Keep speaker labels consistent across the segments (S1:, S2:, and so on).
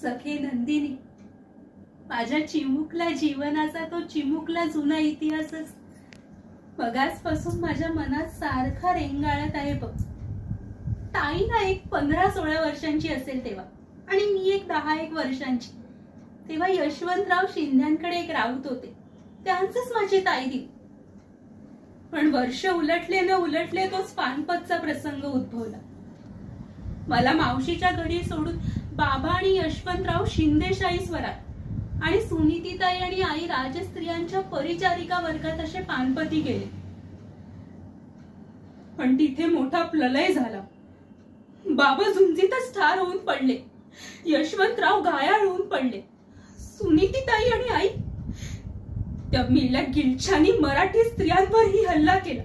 S1: सखे नंदिनी, माझ्या चिमुकल्या जीवनाचा तो चिमुकला जुना इतिहासच मगासपासून माझ्या मनात सारखा रेंगाळत आहे बघ. ताई ना एक 15-16 वर्षांची असेल तेव्हा, आणि मी एक 10-1 वर्षांची. तेव्हा यशवंतराव शिंद्यांकडे एक राऊत होते, त्यांचंच माझी ताई दिली. पण वर्ष उलटले न उलटले तोच पानपतचा प्रसंग उद्भवला. मला मावशीच्या घरी सोडून बाबा आणि यशवंतराव शिंदेशाही स्वरात आणि सुनीतीताई आणि आई राजस्त्रियांच्या परिचारिका वर्गात असे पानपती गेले. पण तिथे मोठा प्रलय झाला. बाबा झुंजीतच ठार होऊन पडले, यशवंतराव घायाळ होऊन पडले. सुनीतीताई आणि आई त्या मिल्या गिलछानी मराठी स्त्रियांवरही हल्ला केला.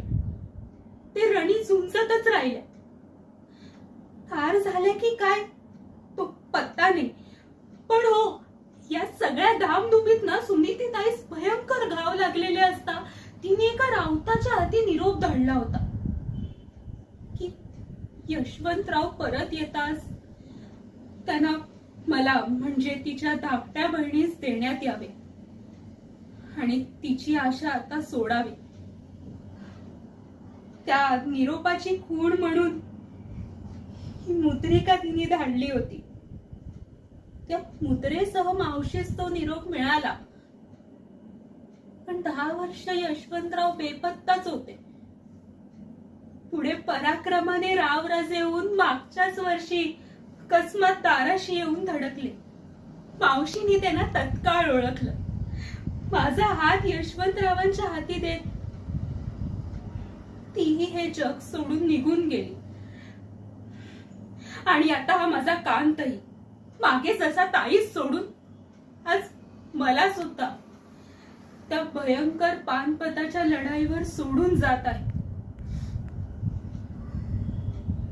S1: ते रणी झुंजतच राहिले. ठार झाले की काय तो पत्ता नाही, पण हो, या सगळ्या धामधुमीत ना सुनीतीताईस भयंकर घाव लागलेले असता तिने एका राऊताच्या हाती निरोप धाडला होता की यशवंतराव परत येताच त्यांना मला म्हणजे तिच्या धाकट्या बहिणीस देण्यात यावे आणि तिची आशा आता सोडावी. त्या निरोपाची खूण म्हणून ही मुद्रिका तिने धाडली होती. त्या मुद्रेसह मावशीस तो निरोप मिळाला. पण 10 वर्ष यशवंतराव बेपत्ताच होते. पुढे पराक्रमाने रावराजे होऊन मागच्याच वर्षी अकस्मात दाराशी येऊन धडकले. मावशीने त्यांना तत्काळ ओळखलं. माझा हात यशवंतरावांच्या हाती देत तीही हे जग सोडून निघून गेली. आणि आता हा माझा कांतही मागे जसा ताईच सोडून आज मला सुद्धा त्या भयंकर पानपताच्या लढाईवर सोडून जात आहे.